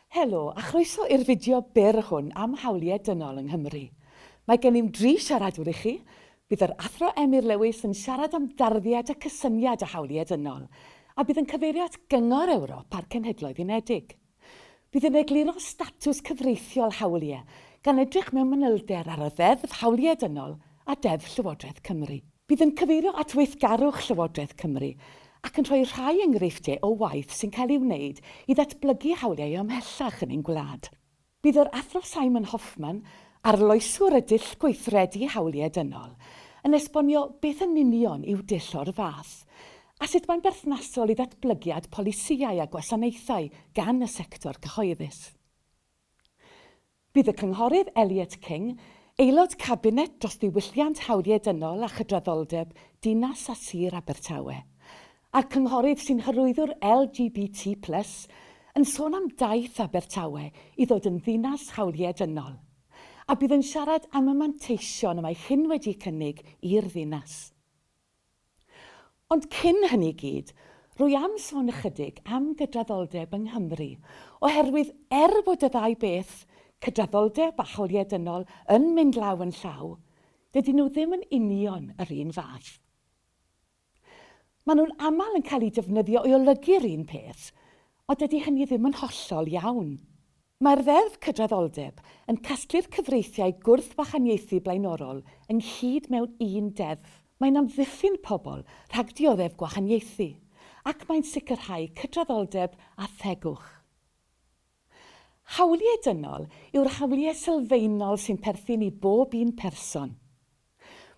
Helo, a chroeso i'r fideo byr hwn am hawliau dynol yng Nghymru. Mae gen i'n 3 siaradwr i chi. Bydd yr athro Emyr Lewis yn siarad am darddiad a cysyniad y hawliau dynol, a bydd yn cyfeirio at Gyngor Ewrop a'r Cenhedloedd Unedig. Bydd yn egluro statws cyfreithiol hawliau, gan edrych mewn manylder ar y ddeddf hawliau dynol a deddf Llywodraeth Cymru. Bydd yn cyfeirio at weithgarwch Llywodraeth Cymru ac yn rhoi rhai enghreifftiau o waith sy'n cael ei wneud i ddatblygu hawliau ymhellach yn ein gwlad. Bydd yr athro Simon Hoffman, arloeswr y dull gweithredu hawliau dynol, yn esbonio beth yn union yw dull o'r fath, a sut mae'n berthnasol i ddatblygiad polisïau a gwasanaethau gan y sector cyhoeddus. Bydd y cynghorydd Elliot King, aelod cabinet dros ddiwylliant hawliau dynol a chydraddoldeb Dinas a Sir Abertawe, a'r cynghorydd sy'n hyrwyddwr LGBT+, yn sôn am daith Abertawe i ddod yn ddinas hawliau dynol, a bydd yn siarad am y manteision y mae hyn wedi cynnig i'r ddinas. Ond cyn hynny gyd, rwy am sôn ychydig am gydraddoldeb yng Nghymru, oherwydd bod y ddau beth, cydraddoldeb a hawliau dynol, yn mynd law yn llaw, dydyn nhw ddim yn union yr un fath. Maen nhw'n aml yn cael ei defnyddio i olygu'r un peth, ond dydy hynny ddim yn hollol iawn. Mae'r ddeddf cydraddoldeb yn casglu'r cyfreithiau gwrth-wahaniaethu blaenorol ynghyd mewn un deddf. Mae'n amddiffyn pobl rhag dioddef gwahaniaethu, ac mae'n sicrhau cydraddoldeb a thegwch. Hawliau dynol yw'r hawliau sylfaenol sy'n perthyn i bob un person.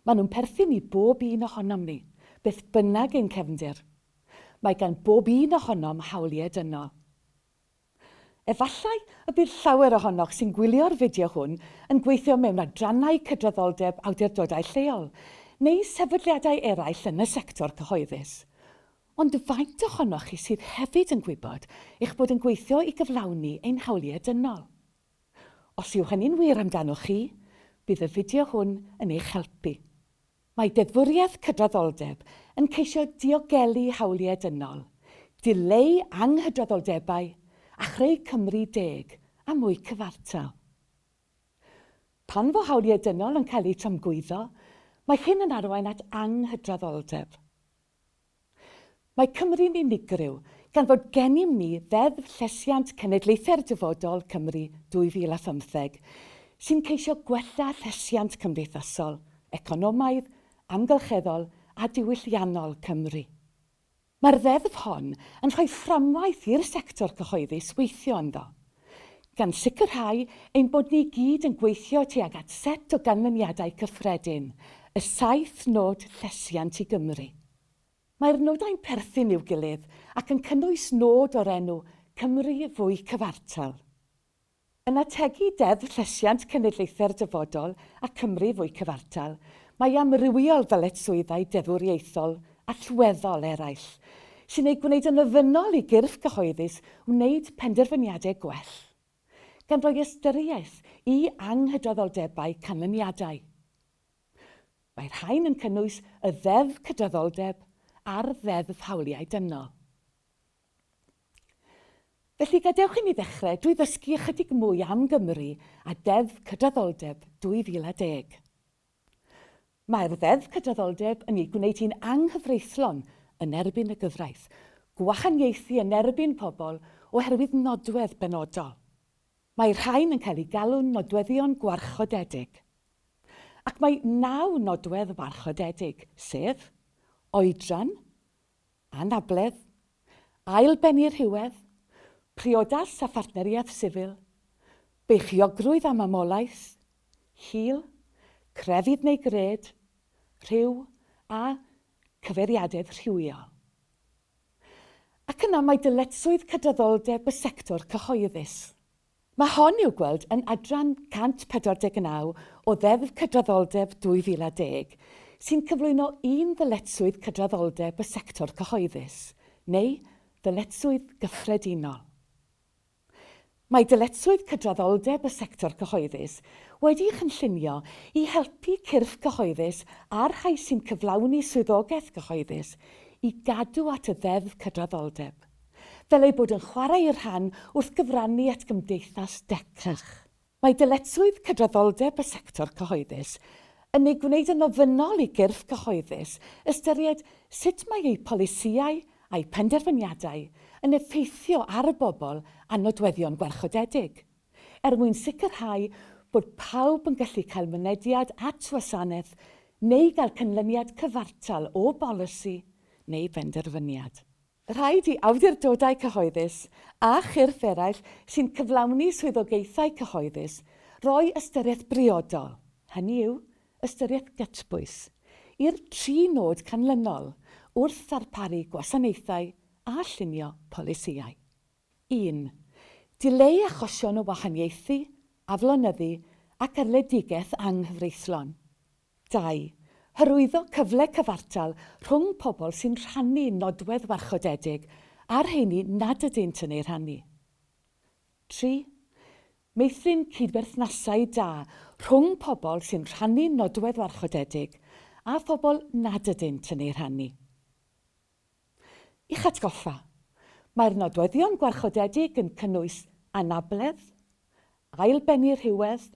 Maen nhw'n perthyn i bob un ohonom ni, beth bynnag ein cefndir. Mae gan bob un ohonom hawliau dynol. Efallai y bydd llawer ohonoch sy'n gwylio'r fideo hwn yn gweithio mewn adrannau cydraddoldeb awdurdodau lleol, neu sefydliadau eraill yn y sector cyhoeddus. Ond faint ohonoch chi sydd hefyd yn gwybod eich bod yn gweithio i gyflawni ein hawliau dynol? Os yw hynny'n wir amdanoch chi, bydd y fideo hwn yn eich helpu. Mae deddfwriaeth cydraddoldeb yn ceisio diogelu hawliau dynol, dileu anghydraddoldebau a chreu Cymru deg a mwy cyfartal. Pan fo hawliau dynol yn cael eu tramgwyddo, mae hyn yn arwain at anghydraddoldeb. Mae Cymru'n unigryw gan fod gennym ni ddeddf llesiant Cenedlaethau'r Dyfodol Cymru 2015 sy'n ceisio gwella llesiant cymdeithasol, economaidd, amgylcheddol a diwylliannol Cymru. Mae'r ddeddf hon yn rhoi fframwaith i'r sector cyhoeddus weithio ynddo, gan sicrhau ein bod ni gyd yn gweithio tuag at set o ganlyniadau cyffredin, y 7 nod llesiant i Gymru. Mae'r nodau'n perthyn i'w gilydd ac yn cynnwys nod o'r enw Cymru fwy cyfartal. Yn ategu deddf llesiant Cenedlaethau'r Dyfodol a Cymru fwy cyfartal, mae amrywiol ddyletswyddau deddfwriaethol a llweddol eraill, sy'n ei gwneud yn ofynnol i gyrff cyhoeddus wneud penderfyniadau gwell, gan roi ystyriaeth i anghydraddoldebau canlyniadau. Mae'r rhain yn cynnwys y ddeddf cydraddoldeb a'r ddeddf hawliau dynol. Felly gadewch i ni ddechrau drwy ddysgu ychydig mwy am Gymru a deddf cydraddoldeb 2010. Mae'r ddeddf cydraddoldeb yn ei gwneud hi'n anghyfreithlon yn erbyn y gyfraith, gwahaniaethu yn erbyn pobl oherwydd nodwedd benodol. Mae'r rhain yn cael ei galw'n nodweddion gwarchodedig. Ac mae 9 nodwedd warchodedig, sef oedran, anabledd, ailbennu rhywedd, priodas a phartneriaeth sifil, beichiogrwydd a mamolaeth, hil, crefydd neu gred, rhyw a cyfeiriadau rhywiol. Ac yna mae dyletswydd cydraddoldeb y sector cyhoeddus. Mae hon i'w gweld yn adran 149 o ddeddf cydraddoldeb 2010 sy'n cyflwyno un ddyletswydd cydraddoldeb y sector cyhoeddus, neu ddyletswydd gyffredinol. Mae dyletswydd cydraddoldeb y sector cyhoeddus wedi'i chynllunio i helpu cyrff cyhoeddus a'r rhai sy'n cyflawni swyddogaeth cyhoeddus i gadw at y ddeddf cydraddoldeb. fel ei bod yn chwarae i'r rhan wrth gyfrannu at gymdeithas decach. Mae dyletswydd cydraddoldeb y sector cyhoeddus yn ei gwneud yn ofynnol i gyrff cyhoeddus ystyried sut mae ei polisïau a'i penderfyniadau yn effeithio ar y bobl a nodweddion gwarchodedig, mwyn sicrhau bod pawb yn gallu cael mynediad at wasanaeth neu gael cynlyniad cyfartal o bolisi neu benderfyniad. Rhaid i awdurdodau cyhoeddus a chyrff eraill sy'n cyflawni swyddogaethau cyhoeddus roi ystyriaeth briodol, hynny yw ystyriaeth gytbwys, i'r 3 nod canlynol wrth ddarparu gwasanaethau a llunio polisïau. 1. Dileu achosion o wahaniaethu, aflonyddu ac arledigaeth anghyfreithlon. 2. Hyrwyddo cyfle cyfartal rhwng pobl sy'n rhannu nodwedd warchodedig a'r rheini nad ydynt yn ei rhannu. 3. Meithrin cydberthnasau da rhwng pobl sy'n rhannu nodwedd warchodedig a phobl nad ydynt yn ei rhannu. I'ch atgoffa, mae'r nodweddion gwarchodedig yn cynnwys anabledd, ailbennu rhywedd,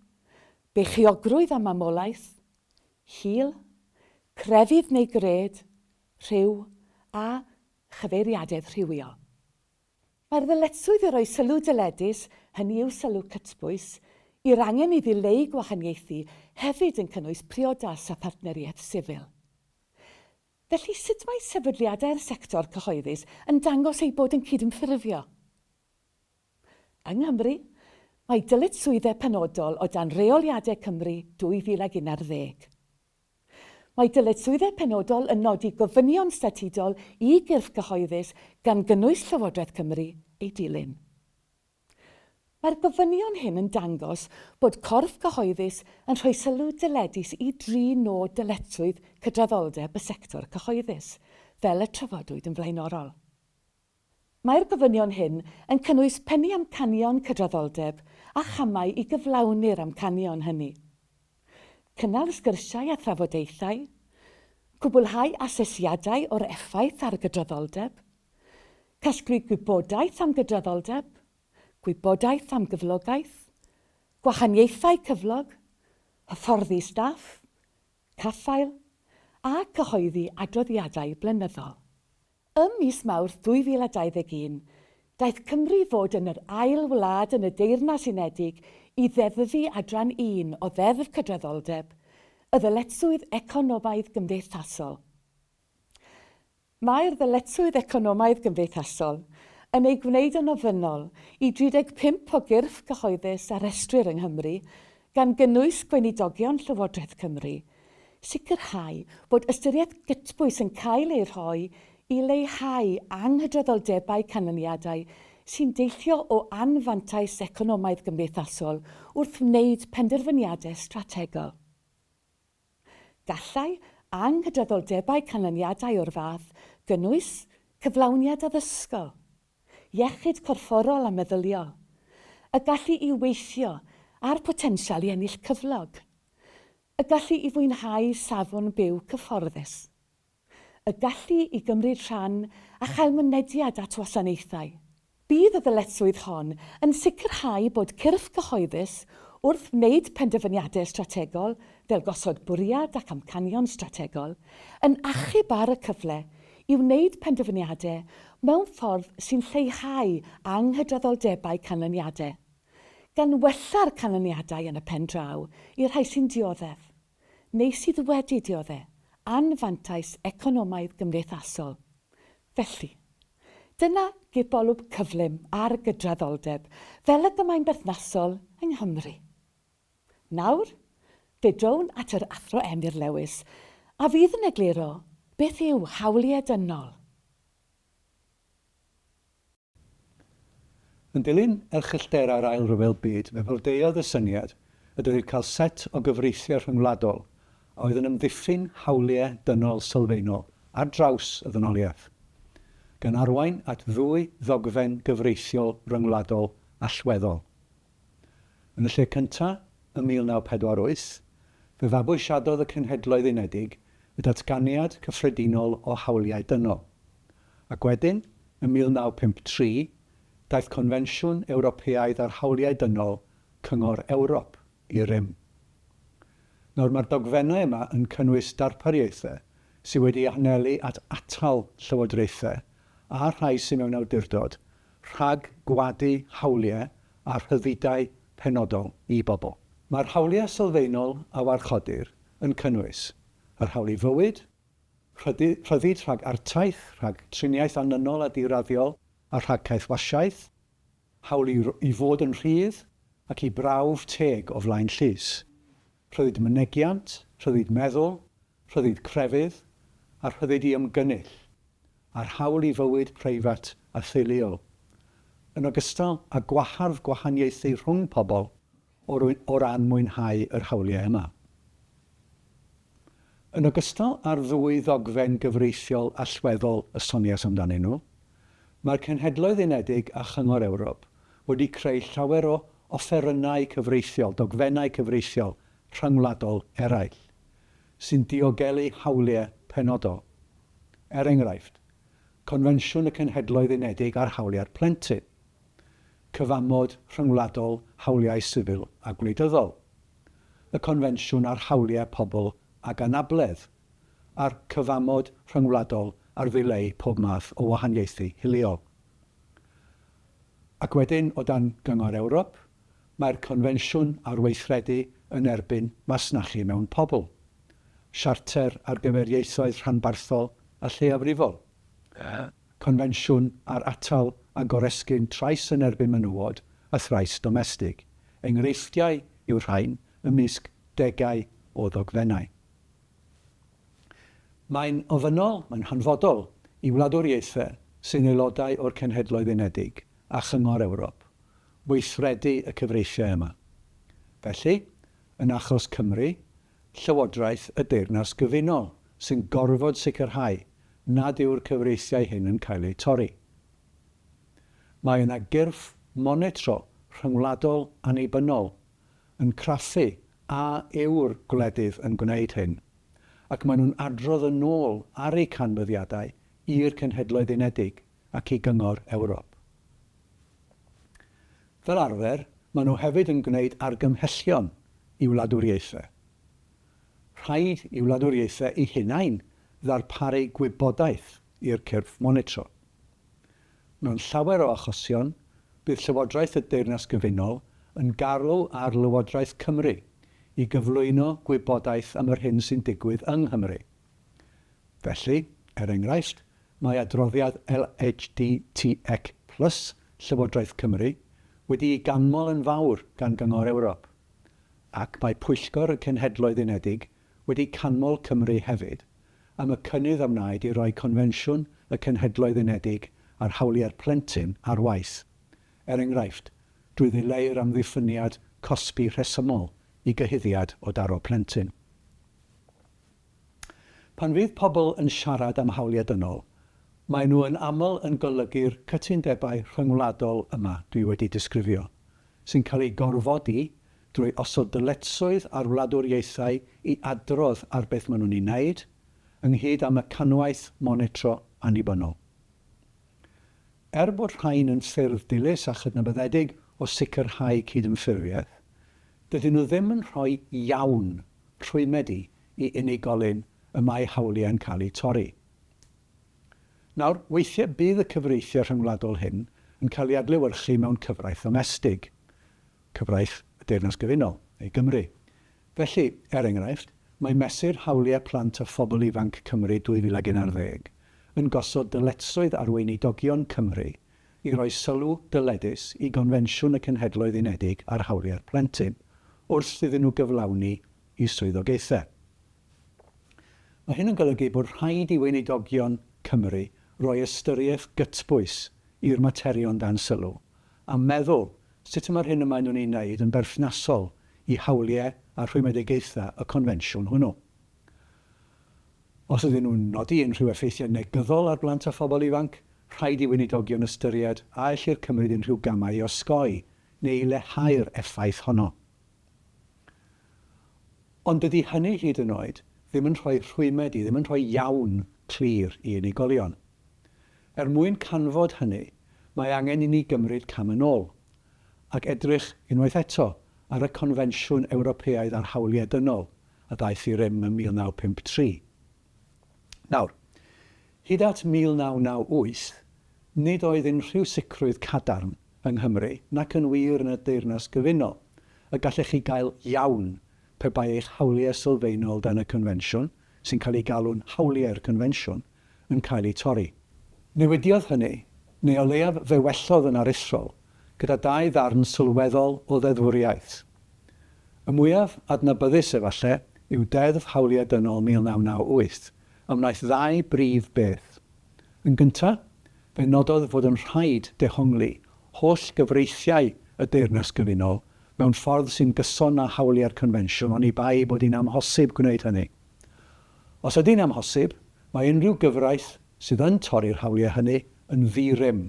beichiogrwydd a mamolaeth, hil, crefydd neu gred, rhyw a chyfeiriadau rhywiol. Mae'r ddyletswydd i roi sylw dyledus, hynny yw sylw cytbwys, i'r angen i ddileu gwahaniaethu hefyd yn cynnwys priodas a partneriaeth sifil. Felly sut mae sefydliadau'r sector cyhoeddus yn dangos ei bod yn cydymffurfio? Yng Nghymru, mae dyletswyddau penodol o dan reoliadau Cymru 2011. Mae dyletswyddau penodol yn nodi gofynion statudol i gyrff cyhoeddus gan gynnwys Llywodraeth Cymru ei dilyn. Mae'r gofynion hyn yn dangos bod corff cyhoeddus yn rhoi sylw dyledus i 3 nod dyletswydd cydraddoldeb y sector cyhoeddus, fel y trafodwyd yn flaenorol. Mae'r gofynion hyn yn cynnwys pennu amcanion cydraddoldeb a chamau i gyflawni'r amcanion hynny. Cynnal sgyrsiau a thrafodaethau, cwblhau asesiadau o'r effaith ar gydraddoldeb, casglu gwybodaeth am gydraddoldeb, gwybodaeth am gyflogaeth, gwahaniaethau cyflog, hyfforddi staff, caffael a cyhoeddi adroddiadau blynyddol. Ym mis Mawrth 2021, daeth Cymru fod yn yr ail wlad yn y Deyrnas Unedig i ddefyddu adran 1 o ddeddf cydraddoldeb, y ddyletswydd economaidd gymdeithasol. Mae'r ddyletswydd economaidd gymdeithasol yn ei gwneud yn ofynnol i 35 o gyrff cyhoeddus a restrir yng Nghymru gan gynnwys gweinidogion Llywodraeth Cymru, sicrhau bod ystyriaeth gytbwys yn cael ei rhoi i leihau anghydraddoldebau canlyniadau sy'n deillio o anfantais economaidd gymdeithasol wrth wneud penderfyniadau strategol. Gallai anghydraddoldebau canlyniadau o'r fath gynnwys cyflawniad addysgol, iechyd corfforol a meddyliol, y gallu i weithio a'r potensial i ennill cyflog, y gallu i fwynhau safon byw cyfforddus, y gallu i gymryd rhan a chael mynediad at wasanaethau. Bydd y ddyletswydd hon yn sicrhau bod cyrff cyhoeddus wrth wneud penderfyniadau strategol fel gosod bwriad ac amcanion strategol yn achub ar y cyfle i wneud penderfyniadau mewn ffordd sy'n lleihau anghydraddoldebau canlyniadau, gan wella'r canlyniadau yn y pen draw i'r rhai sy'n dioddef, neu sydd wedi dioddef, anfantais economaidd gymdeithasol. Felly, dyna gibolwg cyflym ar gydraddoldeb fel y gymain berthnasol yng Nghymru. Nawr, fe drown at yr athro Emyr Lewis a fydd yn egluro beth yw hawliau dynol. Yn dilyn erchylltera'r ail ryfel byd, fe flodeuodd y syniad y dylid cael set o gyfreithiau rhyngwladol a oedd yn ymddiffyn hawliau dynol sylfaenol ar draws y ddynoliaeth, gan arwain at ddwy ddogfen gyfreithiol ryngwladol allweddol. Yn y lle cyntaf, ym 1948, fe fabwysiadodd y Cenhedloedd Unedig y datganiad cyffredinol o hawliau dynol, ac wedyn, yn 1953, daeth Confensiwn Ewropeaidd ar Hawliau Dynol Cyngor Ewrop i rym. Nawr mae'r dogfennau yma yn cynnwys darpariaethau sydd wedi anelu at atal llywodraethau a rhai sydd mewn awdurdod rhag gwadu hawliau a rhyddidau penodol i bobl. Mae'r hawliau sylfaenol a warchodir yn cynnwys yr hawl i fywyd, rhyddid rhag artaith, rhag triniaeth anynol a diraddiol a rhag caethwasiaeth, hawl i fod yn rhydd ac i brawf teg o flaen llys, rhyddid mynegiant, rhyddid meddwl, rhyddid crefydd a rhyddid i ymgynnull, a'r hawl i fywyd preifat a theuluol, yn ogystal â gwahardd gwahaniaethu rhwng pobl o ran mwynhau yr hawliau yma. Yn ogystal â'r ddwy ddogfen gyfreithiol allweddol y sonias amdanyn nhw, mae'r Cenhedloedd Unedig a Chyngor Ewrop wedi creu llawer o offerynnau cyfreithiol, dogfennau cyfreithiol rhyngwladol eraill, sy'n diogelu hawliau penodol. Er enghraifft, Confensiwn y Cenhedloedd Unedig ar hawliau'r plentyn, cyfamod rhyngwladol hawliau sifil a gwleidyddol, y Confensiwn ar hawliau pobl ac anabledd, a'r cyfamod rhyngwladol ar ddileu pob math o wahaniaethu hiliol. Ac wedyn o dan Gyngor Ewrop, mae'r Confensiwn ar weithredu yn erbyn masnachu mewn pobl, siarter ar gyfer ieithoedd rhanbarthol a lleiafrifol, Confensiwn ar atal a goresgyn trais yn erbyn menywod a thrais domestig, enghreifftiau yw'r rhain ymysg degau o ddogfennau. Mae'n ofynol, mae'n hanfodol i wladwriaethau sy'n aelodau o'r Cenhedloedd Unedig a Chyngor Ewrop weithredu y cyfreithiau yma. Felly, yn achos Cymru, Llywodraeth y Deyrnas Gyfunol sy'n gorfod sicrhau nad yw'r cyfreithiau hyn yn cael eu torri. Mae yna gyrff monitro rhyngwladol annibynnol yn craffu a yw'r gwledydd yn gwneud hyn, ac maen nhw'n adrodd yn ôl ar eu canfyddiadau i'r Cenhedloedd Unedig ac i Gyngor Ewrop. Fel arfer, maen nhw hefyd yn gwneud argymhellion i wladwriaethau. Rhaid i wladwriaethau eu hunain ddarparu gwybodaeth i'r cyrff monitro. Mewn llawer o achosion, bydd Llywodraeth y Deyrnas Gyfunol yn garw ar Lywodraeth Cymru i gyflwyno gwybodaeth am yr hyn sy'n digwydd yng Nghymru. Felly, er enghraifft, mae adroddiad LHDTEC+ Llywodraeth Cymru wedi ei ganmol yn fawr gan Gyngor Ewrop, ac mae Pwyllgor y Cenhedloedd Unedig wedi canmol Cymru hefyd am y cynnydd a wnaed i roi Confensiwn y Cenhedloedd Unedig ar hawliau'r plentyn ar waith. Er enghraifft, drwy ddileu'r amddiffyniad cosbi rhesymol i gyhuddiad o daro plentyn. Pan fydd pobl yn siarad am hawliau dynol, mae nhw yn aml yn golygu'r cytundebau rhyngwladol yma dwi wedi disgrifio, sy'n cael ei gorfodi drwy osod dyletswydd ar wladwriaethau i adrodd ar beth maen nhw'n ei wneud, ynghyd am y canwaith monitro annibynnol. Er bod rhain yn ffyrdd dilys a chydnabyddedig o sicrhau cydymffurfiaeth, dydyn nhw ddim yn rhoi iawn trwymedu i unigolyn y mae hawliau'n cael eu torri. Nawr, weithiau bydd y cyfreithiau rhyngwladol hyn yn cael ei adlewyrchu mewn cyfraith domestig, cyfraith y Deyrnas Gyfunol, neu Gymru. Felly, er enghraifft, mae mesur hawliau plant a phobl ifanc Cymru 2011 yn gosod dyletswydd ar weinidogion Cymru i roi sylw dyledus i Gonfensiwn y Cenhedloedd Unedig ar hawliau'r plentyn wrth iddyn nhw gyflawni i swyddogaethau. Mae hyn yn golygu bod rhaid i weinidogion Cymru roi ystyriaeth gytbwys i'r materion dan sylw a meddwl sut mae'r hyn yma nhw'n ei wneud yn berthnasol i hawliau a rhwymediggaethau y confensiwn hwnnw. Os ydyn nhw'n nodi unrhyw effeithiau negyddol ar blant a phobl ifanc, rhaid i weinidogion ystyried a ellir cymryd unrhyw gamau i osgoi neu i lehau'r effaith honno. Ond dydy hynny hyd yn oed ddim yn rhoi rhwymed i, ddim yn rhoi iawn clir i unigolion. mwyn canfod hynny, mae angen i ni gymryd cam yn ôl ac edrych unwaith eto ar y Confensiwn Ewropeaidd ar Hawliau Dynol a daeth i rym yn 1953. Nawr, hyd at 1998, nid oedd unrhyw sicrwydd cadarn yng Nghymru nac yn wir yn y Deyrnas Gyfunol y gallech chi gael iawn pe bai eich hawliau sylfaenol dan y Confensiwn, sy'n cael ei galw'n hawliau'r Confensiwn, yn cael ei torri. Newidiodd hynny, neu o leiaf fe wellodd yn aruthrol, gyda 2 ddarn sylweddol o ddeddfwriaeth. Y mwyaf adnabyddus efallai yw Deddf Hawliau Dynol 1998, am wnaeth 2 brif beth. Yn gyntaf, fe nododd fod yn rhaid dehongli holl gyfreithiau y Deyrnas Gyfunol mewn ffordd sy'n gyson â hawliau'r Confensiwn, ond i bai bod hi'n amhosib gwneud hynny. Os ydy'n amhosib, mae unrhyw gyfraith sydd yn torri'r hawliau hynny yn ddi-rym,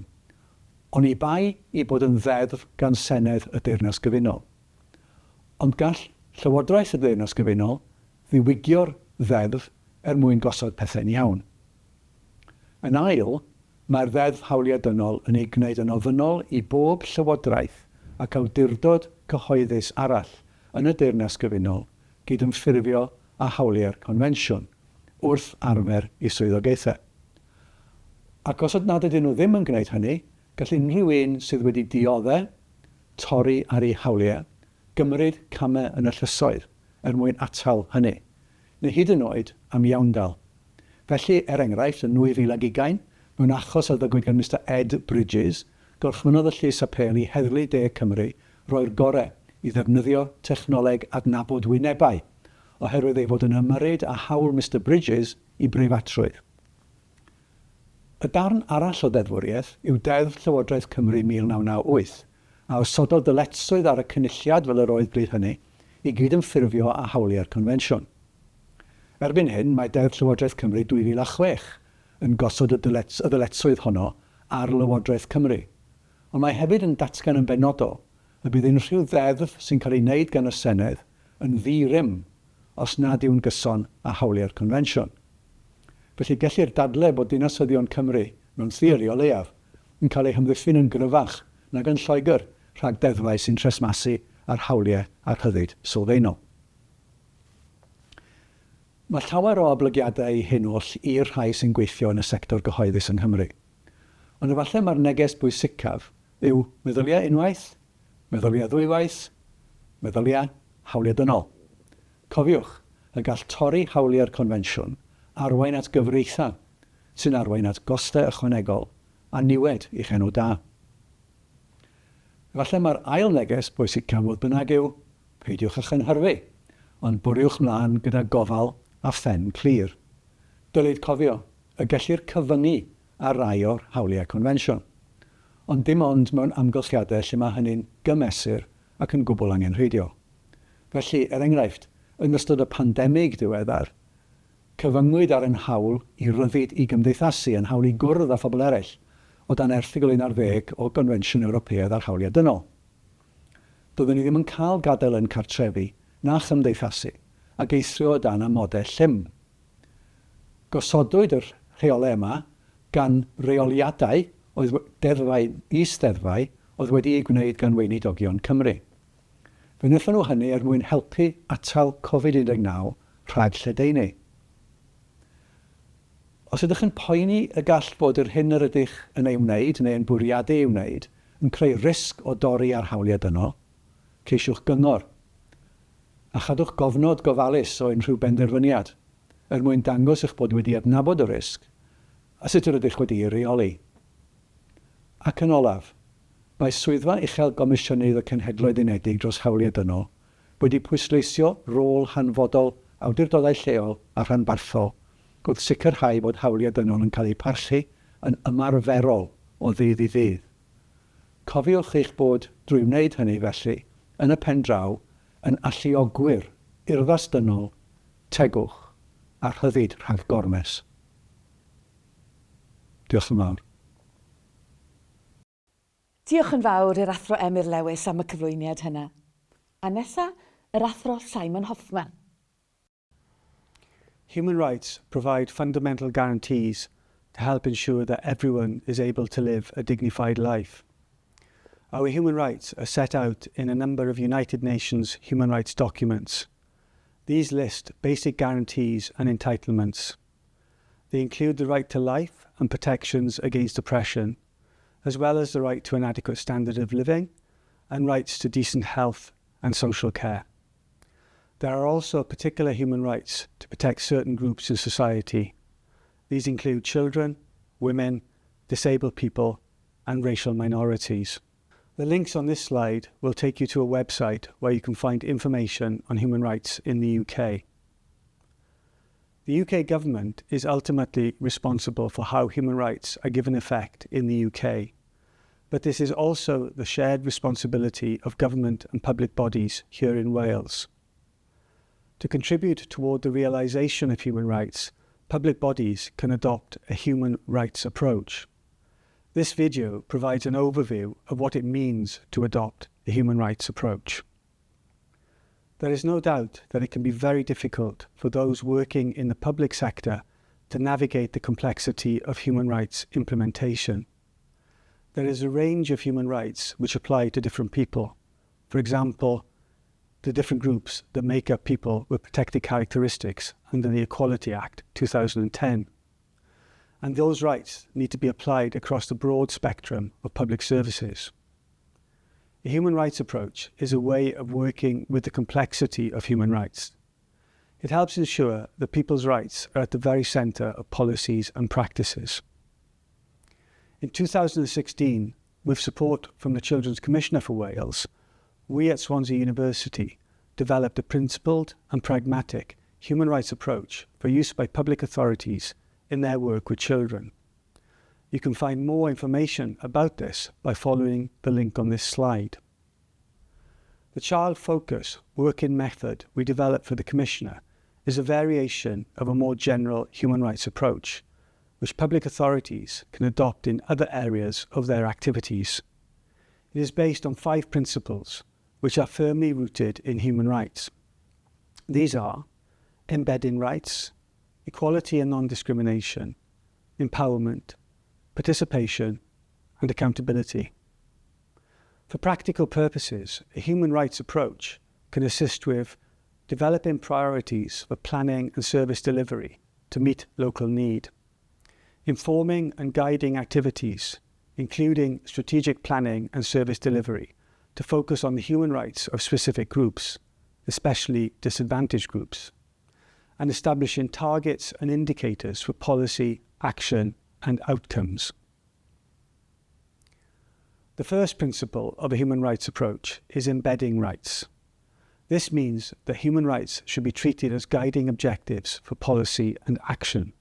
ond i bai i bod yn ddeddf gan Senedd y Deyrnas Gyfunol. Ond gall Llywodraeth y Deyrnas Gyfunol ddiwygio'r ddeddf mwyn gosod pethau'n iawn. Yn ail, mae'r Ddeddf Hawliau Dynol yn ei gwneud yn ofynnol i bob llywodraeth ac awdurdod cyhoeddus arall yn y Deyrnas Gyfunol gydymffurfio â hawliau'r Confensiwn wrth arfer i swyddogaethau. Ac os nad ydyn nhw ddim yn gwneud hynny, gall unrhyw un sydd wedi dioddau, torri ar ei hawliau, gymryd camau yn y llysoedd mwyn atal hynny, neu hyd yn oed am iawndal. Felly, enghraifft, yn 2020, mewn achos a ddygwyd gan Mr Ed Bridges, gorchmynodd y llys apel i heddlu De Cymru roi'r gorau i ddefnyddio technoleg adnabod wynebau, oherwydd ei fod yn ymyrryd â hawl Mr Bridges i breifatrwydd. Y darn arall o ddeddfwriaeth yw Deddf Llywodraeth Cymru 1998, a osododd dyletswydd ar y cynulliad fel yr oedd bryd hynny i gydymffurfio â hawliau'r Confensiwn. Erbyn hyn, mae Deddf Llywodraeth Cymru 2006 yn gosod y ddyletswydd honno ar Lywodraeth Cymru, ond mae hefyd yn datgan yn benodol y bydd unrhyw ddeddf sy'n cael ei wneud gan y Senedd yn ddi-rym os nad yw'n gyson â hawliau'r Confensiwn. Felly gellir dadlau bod Dinasyddion Cymru, mewn theori o leiaf, yn cael ei hymddiffyn yn gryfach nag yn Lloegr rhag deddfau sy'n tresmasu ar hawliau a'r rhyddid sylfaenol. Mae llawer o oblygiadau hyn oll i'r rhai sy'n gweithio yn y sector gyhoeddus yng Nghymru. Ond efallai mae'r neges bwysicaf yw meddyliau unwaith, meddyliau ddwywaith, meddyliau hawliau dynol. Cofiwch, y gall torri hawliau'r Confensiwn arwain at gyfreithau sy'n arwain at gostau ychwanegol a niwed i'ch enw da. Efallai mae'r ail neges bwysicaf fodd bynnag yw peidiwch â chynhyrfu, ond bwriwch mlaen gyda gofal a phen clir. Dylid cofio y gellir cyfyngu ar rai o'r hawliau Confensiwn, ond dim ond mewn amgylchiadau lle mae hynny'n gymesur ac yn gwbl angenrheidiol. Felly, enghraifft, yn ystod y pandemig diweddar, cyfyngwyd ar yn hawl i ryddid i gymdeithasu yn hawl i gwrdd â phobl eraill o dan erthygl 11 o Gonfensiwn Ewropeaidd ar Hawliau Dynol. Doeddwn ni ddim yn cael gadael yn cartrefi na chymdeithasu ac eithrio o dan amodau llym. Gosodwyd yr rheolau yma gan reoliadau is-deddfau oedd wedi ei gwneud gan weinidogion Cymru. Fe wnaethon nhw hynny mwyn helpu atal Covid-19 rhag lledaenu. Os ydych yn poeni y gall bod yr hyn yr ydych yn ei wneud neu yn bwriadu ei wneud yn creu risg o dorri ar hawliau dynol, ceisiwch gyngor a chadwch gofnod gofalus o unrhyw benderfyniad mwyn dangos eich bod wedi adnabod y risg a sut yr ydych wedi ei reoli. Ac yn olaf, mae swyddfa uchel Gomisiynydd y Cenhedloedd Unedig dros hawliau dynol wedi pwysleisio rôl hanfodol awdurdodau lleol a rhanbarthol wrth sicrhau bod hawliau dynol yn cael eu parchu yn ymarferol o ddydd i ddydd. Cofiwch eich bod drwy wneud hynny felly yn y pen draw yn alluogwyr urddas dynol, tegwch a rhyddid rhag gormes. Diolch yn fawr. Diolch yn fawr i'r athro Emyr Lewis am y cyflwyniad hynna. A nesa, yr athro Simon Hoffman. Human rights provide fundamental guarantees to help ensure that everyone is able to live a dignified life. Our human rights are set out in a number of United Nations human rights documents. These list basic guarantees and entitlements. They include the right to life and protections against oppression, as well as the right to an adequate standard of living and rights to decent health and social care. There are also particular human rights to protect certain groups in society. These include children, women, disabled people, and racial minorities. The links on this slide will take you to a website where you can find information on human rights in the UK. The UK government is ultimately responsible for how human rights are given effect in the UK, but this is also the shared responsibility of government and public bodies here in Wales. To contribute toward the realisation of human rights, public bodies can adopt a human rights approach. This video provides an overview of what it means to adopt a human rights approach. There is no doubt that it can be very difficult for those working in the public sector to navigate the complexity of human rights implementation. There is a range of human rights which apply to different people. For example, the different groups that make up people with protected characteristics under the Equality Act 2010. And those rights need to be applied across the broad spectrum of public services. A human rights approach is a way of working with the complexity of human rights. It helps ensure that people's rights are at the very centre of policies and practices. In 2016, with support from the Children's Commissioner for Wales, we at Swansea University developed a principled and pragmatic human rights approach for use by public authorities in their work with children. You can find more information about this by following the link on this slide. The child focus working method we developed for the Commissioner is a variation of a more general human rights approach, which public authorities can adopt in other areas of their activities. It is based on 5 principles, which are firmly rooted in human rights. These are embedding rights, equality and non-discrimination, empowerment, participation, and accountability. For practical purposes, a human rights approach can assist with developing priorities for planning and service delivery to meet local need, informing and guiding activities, including strategic planning and service delivery, to focus on the human rights of specific groups, especially disadvantaged groups, and establishing targets and indicators for policy, action, and outcomes. The first principle of a human rights approach is embedding rights. This means that human rights should be treated as guiding objectives for policy and action.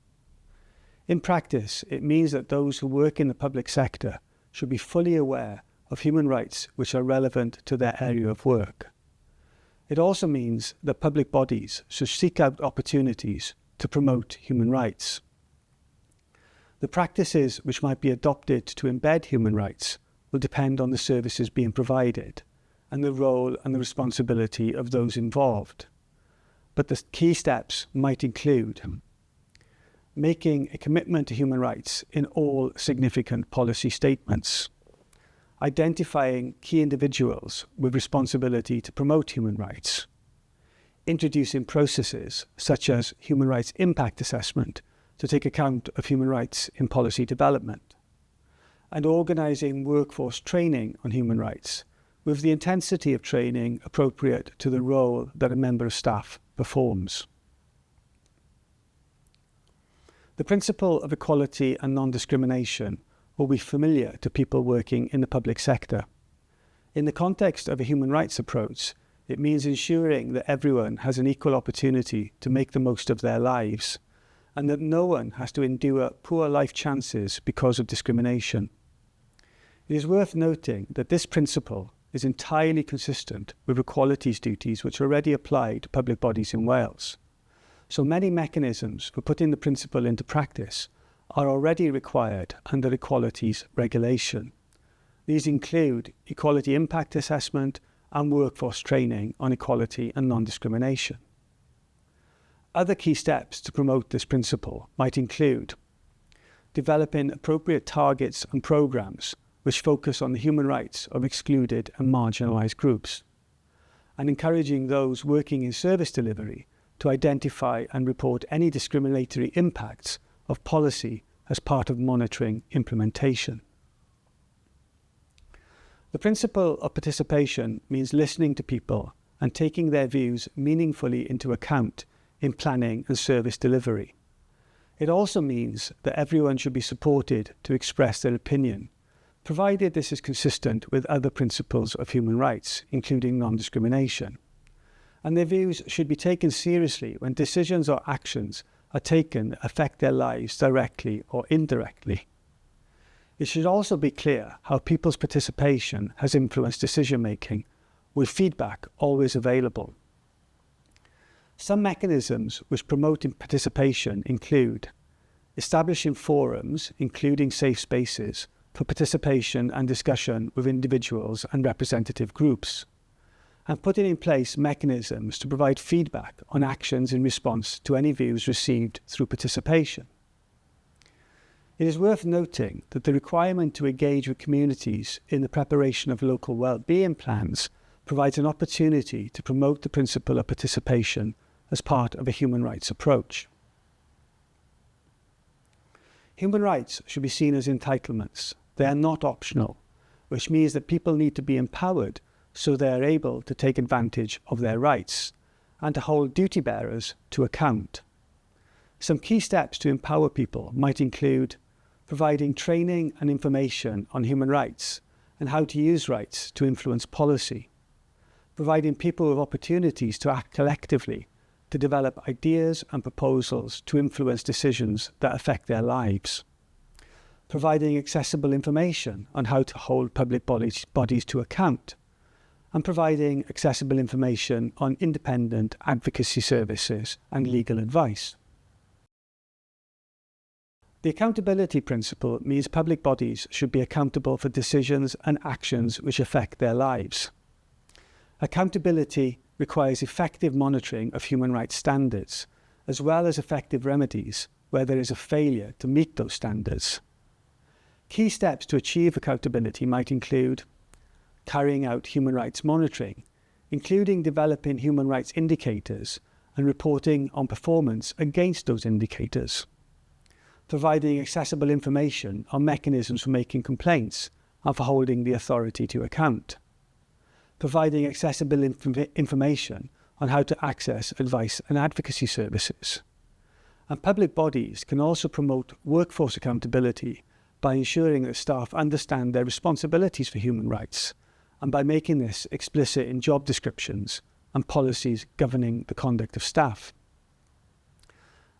In practice, it means that those who work in the public sector should be fully aware of human rights which are relevant to their area of work. It also means that public bodies should seek out opportunities to promote human rights. The practices which might be adopted to embed human rights will depend on the services being provided and the role and the responsibility of those involved. But the key steps might include making a commitment to human rights in all significant policy statements, identifying key individuals with responsibility to promote human rights, introducing processes such as human rights impact assessment to take account of human rights in policy development, and organising workforce training on human rights with the intensity of training appropriate to the role that a member of staff performs. The principle of equality and non-discrimination will be familiar to people working in the public sector. In the context of a human rights approach, it means ensuring that everyone has an equal opportunity to make the most of their lives, and that no one has to endure poor life chances because of discrimination. It is worth noting that this principle is entirely consistent with equalities duties which already apply to public bodies in Wales. So many mechanisms for putting the principle into practice are already required under equalities regulation. These include equality impact assessment and workforce training on equality and non-discrimination. Other key steps to promote this principle might include developing appropriate targets and programs which focus on the human rights of excluded and marginalised groups, and encouraging those working in service delivery to identify and report any discriminatory impacts of policy as part of monitoring implementation. The principle of participation means listening to people and taking their views meaningfully into account in planning and service delivery. It also means that everyone should be supported to express their opinion, provided this is consistent with other principles of human rights, including non-discrimination. And their views should be taken seriously when decisions or actions are taken that affect their lives directly or indirectly. It should also be clear how people's participation has influenced decision-making, with feedback always available. Some mechanisms which promote participation include establishing forums, including safe spaces, for participation and discussion with individuals and representative groups, and putting in place mechanisms to provide feedback on actions in response to any views received through participation. It is worth noting that the requirement to engage with communities in the preparation of local well-being plans provides an opportunity to promote the principle of participation as part of a human rights approach. Human rights should be seen as entitlements. They are not optional, which means that people need to be empowered so they are able to take advantage of their rights and to hold duty bearers to account. Some key steps to empower people might include providing training and information on human rights and how to use rights to influence policy, providing people with opportunities to act collectively, to develop ideas and proposals to influence decisions that affect their lives, providing accessible information on how to hold public bodies to account, and providing accessible information on independent advocacy services and legal advice. The accountability principle means public bodies should be accountable for decisions and actions which affect their lives. Accountability requires effective monitoring of human rights standards, as well as effective remedies where there is a failure to meet those standards. Key steps to achieve accountability might include carrying out human rights monitoring, including developing human rights indicators and reporting on performance against those indicators, providing accessible information on mechanisms for making complaints and for holding the authority to account, providing accessible information on how to access advice and advocacy services. And public bodies can also promote workforce accountability by ensuring that staff understand their responsibilities for human rights and by making this explicit in job descriptions and policies governing the conduct of staff.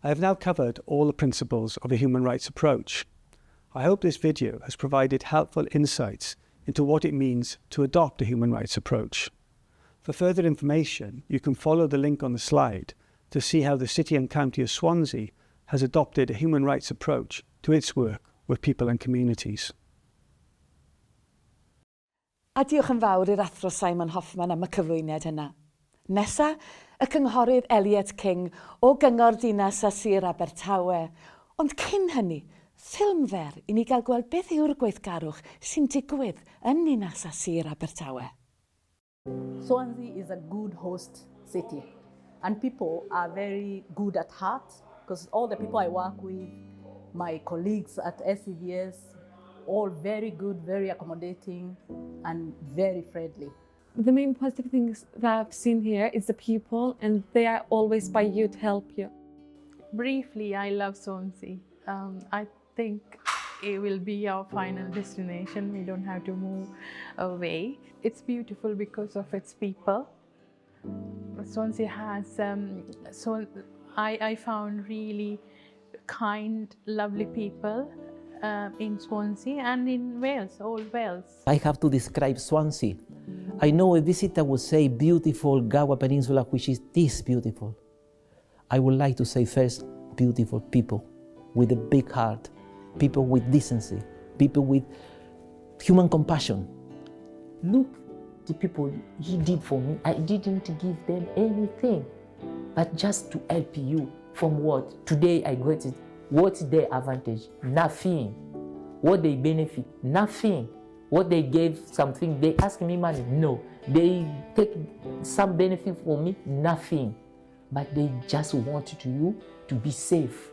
I have now covered all the principles of a human rights approach. I hope this video has provided helpful insights into what it means to adopt a human rights approach. For further information, you can follow the link on the slide to see how the City and County of Swansea has adopted a human rights approach to its work with people and communities. A diolch yn fawr i'r athro Simon Hoffman am y cyflwyniad yna. Nesa, y cynghorydd Elliot King o Gyngor Dinas a Sir Abertawe. Ond cyn hynny, ffilm fer i ni gael gweld beth yw'r gweithgarwch sy'n digwydd yn Dinas a Sir Abertawe. Swansea is a good host city and people are very good at heart because all the people I work with, my colleagues at SCVS, all very good, very accommodating and very friendly. The main positive things that I've seen here is the people, and they are always by you to help you. Briefly, I love Swansea. I think it will be our final destination. We don't have to move away. It's beautiful because of its people. Swansea has, I found really kind, lovely people in Swansea and in Wales, all Wales. I have to describe Swansea. I know a visitor would say beautiful Gower Peninsula, which is this beautiful. I would like to say first, beautiful people with a big heart, people with decency, people with human compassion. Look, the people he did for me, I didn't give them anything, but just to help you from what? Today I got it What's their advantage? Nothing. What they benefit? Nothing. What they gave something, they ask me money? No. They take some benefit for me? Nothing. But they just want you to be safe.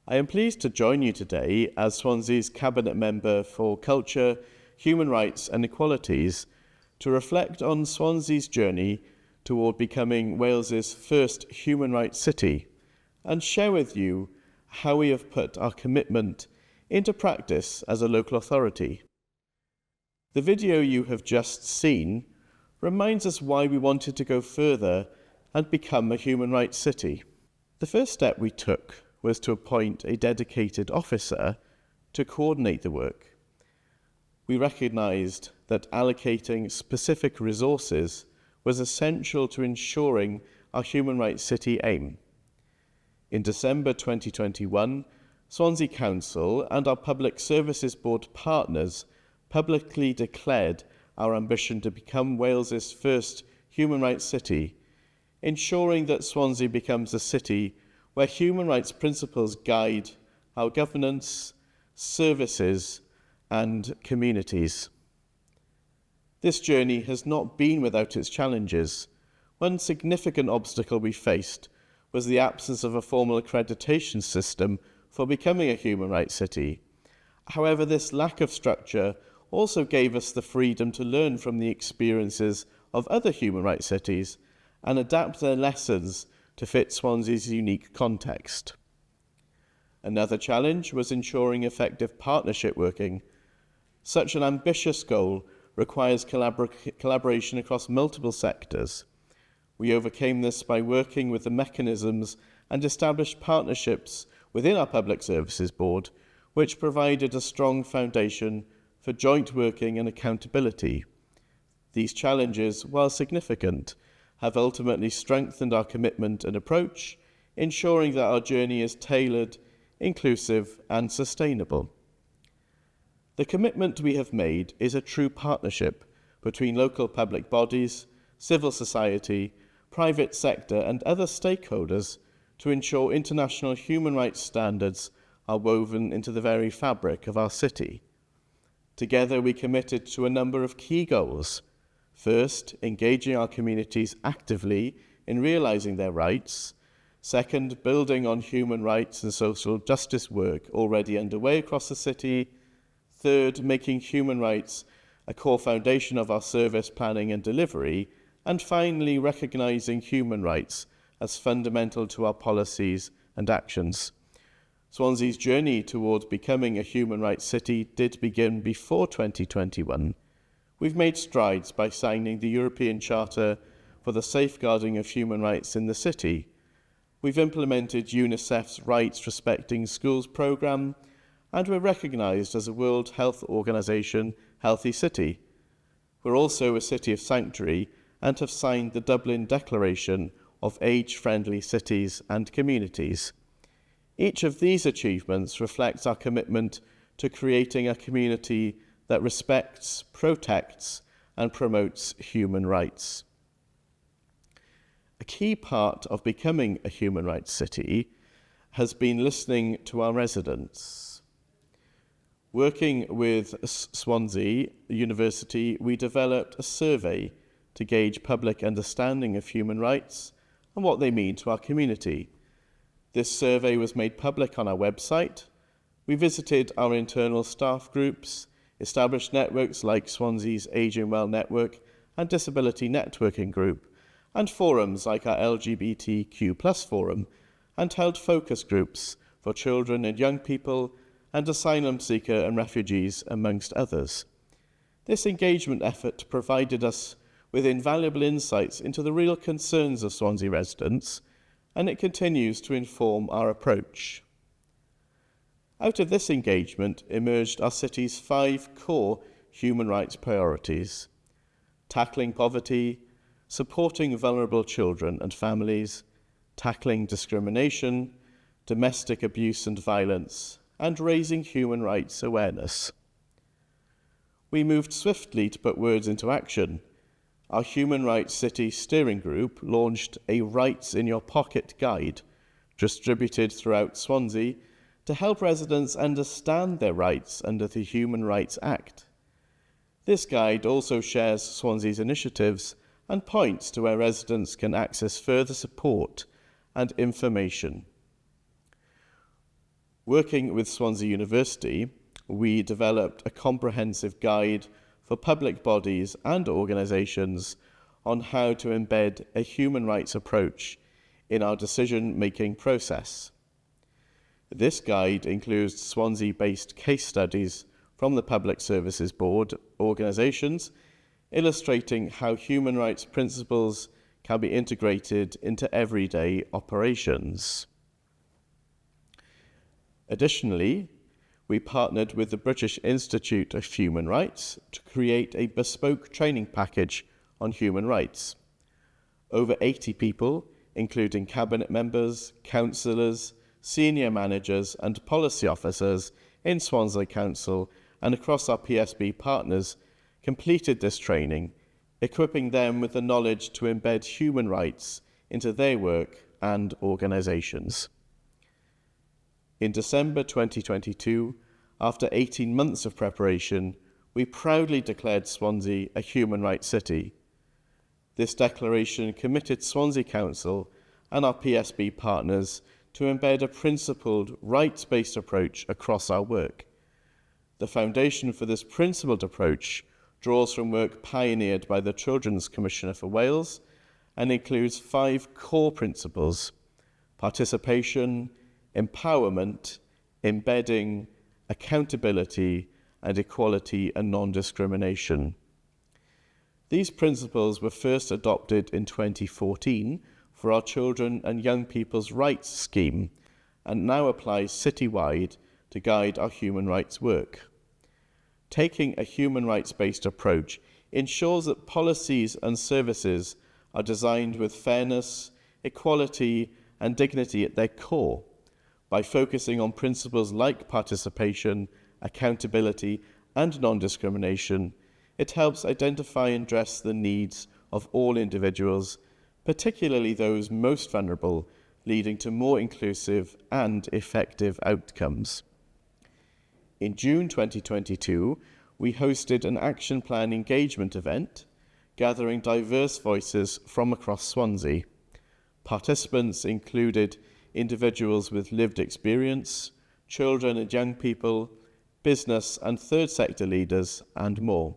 I am pleased to join you today as Swansea's Cabinet Member for Culture, Human Rights and Equalities to reflect on Swansea's journey toward becoming Wales's first human rights city and share with you how we have put our commitment into practice as a local authority. The video you have just seen reminds us why we wanted to go further and become a human rights city. The first step we took was to appoint a dedicated officer to coordinate the work. We recognised that allocating specific resources was essential to ensuring our human rights city aim. In December 2021, Swansea Council and our Public Services Board partners publicly declared our ambition to become Wales's first human rights city, ensuring that Swansea becomes a city where human rights principles guide our governance, services, and communities. This journey has not been without its challenges. One significant obstacle we faced was the absence of a formal accreditation system for becoming a human rights city. However, this lack of structure also gave us the freedom to learn from the experiences of other human rights cities and adapt their lessons to fit Swansea's unique context. Another challenge was ensuring effective partnership working. Such an ambitious goal requires collaboration across multiple sectors. We overcame this by working with the mechanisms and established partnerships within our Public Services Board, which provided a strong foundation for joint working and accountability. These challenges, while significant, have ultimately strengthened our commitment and approach, ensuring that our journey is tailored, inclusive, and sustainable. The commitment we have made is a true partnership between local public bodies, civil society, private sector, and other stakeholders to ensure international human rights standards are woven into the very fabric of our city. Together, we committed to a number of key goals. First, engaging our communities actively in realising their rights. Second, building on human rights and social justice work already underway across the city. Third, making human rights a core foundation of our service planning and delivery. And finally, recognising human rights as fundamental to our policies and actions. Swansea's journey towards becoming a human rights city did begin before 2021. We've made strides by signing the European Charter for the Safeguarding of Human Rights in the City. We've implemented UNICEF's Rights Respecting Schools programme, and we're recognised as a World Health Organization healthy city. We're also a city of sanctuary and have signed the Dublin Declaration of Age-Friendly Cities and Communities. Each of these achievements reflects our commitment to creating a community that respects, protects, and promotes human rights. A key part of becoming a human rights city has been listening to our residents. Working with Swansea University, we developed a survey to gauge public understanding of human rights and what they mean to our community. This survey was made public on our website. We visited our internal staff groups, established networks like Swansea's Ageing Well Network and Disability Networking Group, and forums like our LGBTQ+ forum, and held focus groups for children and young people and asylum seeker and refugees, amongst others. This engagement effort provided us with invaluable insights into the real concerns of Swansea residents, and it continues to inform our approach. Out of this engagement emerged our city's 5 core human rights priorities: tackling poverty, supporting vulnerable children and families, tackling discrimination, domestic abuse and violence, and raising human rights awareness. We moved swiftly to put words into action. our Human Rights City Steering Group launched a Rights in Your Pocket guide, distributed throughout Swansea, to help residents understand their rights under the Human Rights Act. This guide also shares Swansea's initiatives and points to where residents can access further support and information. Working with Swansea University, we developed a comprehensive guide for public bodies and organisations on how to embed a human rights approach in our decision-making process. This guide includes Swansea-based case studies from the Public Services Board organisations, illustrating how human rights principles can be integrated into everyday operations. Additionally, we partnered with the British Institute of Human Rights to create a bespoke training package on human rights. Over 80 people, including cabinet members, councillors, senior managers and policy officers in Swansea Council and across our PSB partners, completed this training, equipping them with the knowledge to embed human rights into their work and organisations. In December 2022, after 18 months of preparation, we proudly declared Swansea a human rights city. This declaration committed Swansea Council and our PSB partners to embed a principled, rights-based approach across our work. The foundation for this principled approach draws from work pioneered by the Children's Commissioner for Wales and includes 5 core principles: participation, empowerment, embedding, accountability, and equality and non-discrimination. These principles were first adopted in 2014 for our Children and Young People's Rights scheme and now applies citywide to guide our human rights work. Taking a human rights-based approach ensures that policies and services are designed with fairness, equality, and dignity at their core, by focusing on principles like participation, accountability, and non-discrimination. It helps identify and address the needs of all individuals, particularly those most vulnerable, leading to more inclusive and effective outcomes. In June 2022, we hosted an action plan engagement event, gathering diverse voices from across Swansea. Participants included individuals with lived experience, children and young people, business and third sector leaders, and more.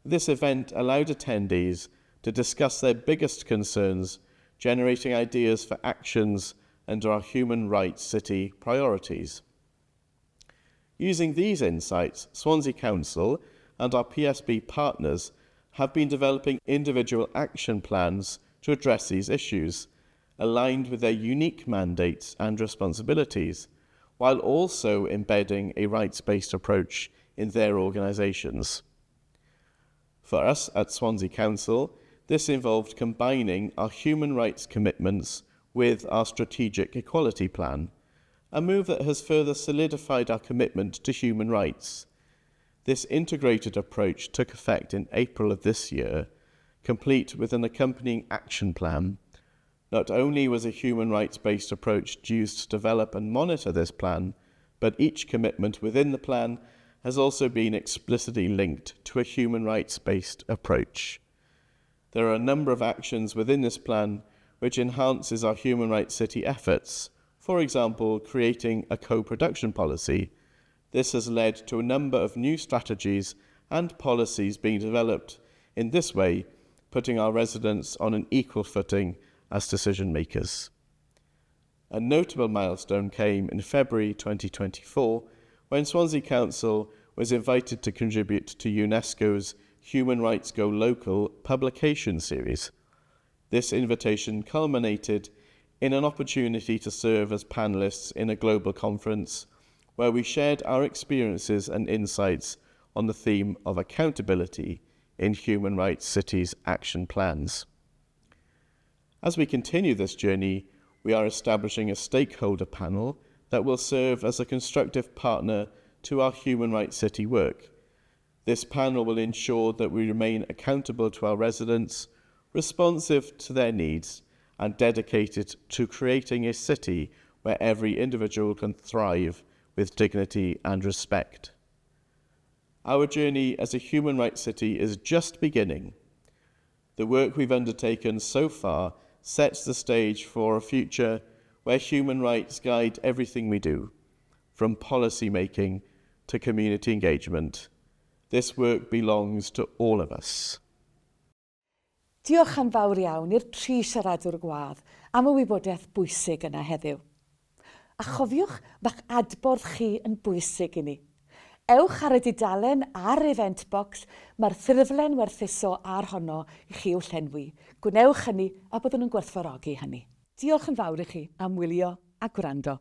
This event allowed attendees to discuss their biggest concerns, generating ideas for actions under our Human Rights City priorities. Using these insights, Swansea Council and our PSB partners have been developing individual action plans to address these issues, aligned with their unique mandates and responsibilities, while also embedding a rights-based approach in their organisations. For us at Swansea Council, this involved combining our human rights commitments with our strategic equality plan, a move that has further solidified our commitment to human rights. This integrated approach took effect in April of this year, complete with an accompanying action plan. Not only was a human rights-based approach used to develop and monitor this plan, but each commitment within the plan has also been explicitly linked to a human rights-based approach. There are a number of actions within this plan which enhances our Human Rights City efforts. For example, creating a co-production policy. This has led to a number of new strategies and policies being developed in this way, putting our residents on an equal footing as decision makers. A notable milestone came in February 2024 when Swansea Council was invited to contribute to UNESCO's Human Rights Go Local publication series. This invitation culminated in an opportunity to serve as panellists in a global conference where we shared our experiences and insights on the theme of accountability in Human Rights Cities action plans. As we continue this journey, we are establishing a stakeholder panel that will serve as a constructive partner to our Human Rights City work. This panel will ensure that we remain accountable to our residents, responsive to their needs, and dedicated to creating a city where every individual can thrive with dignity and respect. Our journey as a human rights city is just beginning. The work we've undertaken so far sets the stage for a future where human rights guide everything we do, from policy making to community engagement. This work belongs to all of us. Diolch yn fawr iawn i'r tri siaradwr gwadd am y wybodaeth bwysig yna heddiw. A chofiwch bach adborth chi yn bwysig i ni. Ewch ar y dudalen a'r event box, mae'r ffurflen werthuso ar honno i chi i'w llenwi. Gwnewch hynny a byddwn yn gwerthfawrogi hynny. Diolch yn fawr i chi am wylio a gwrando.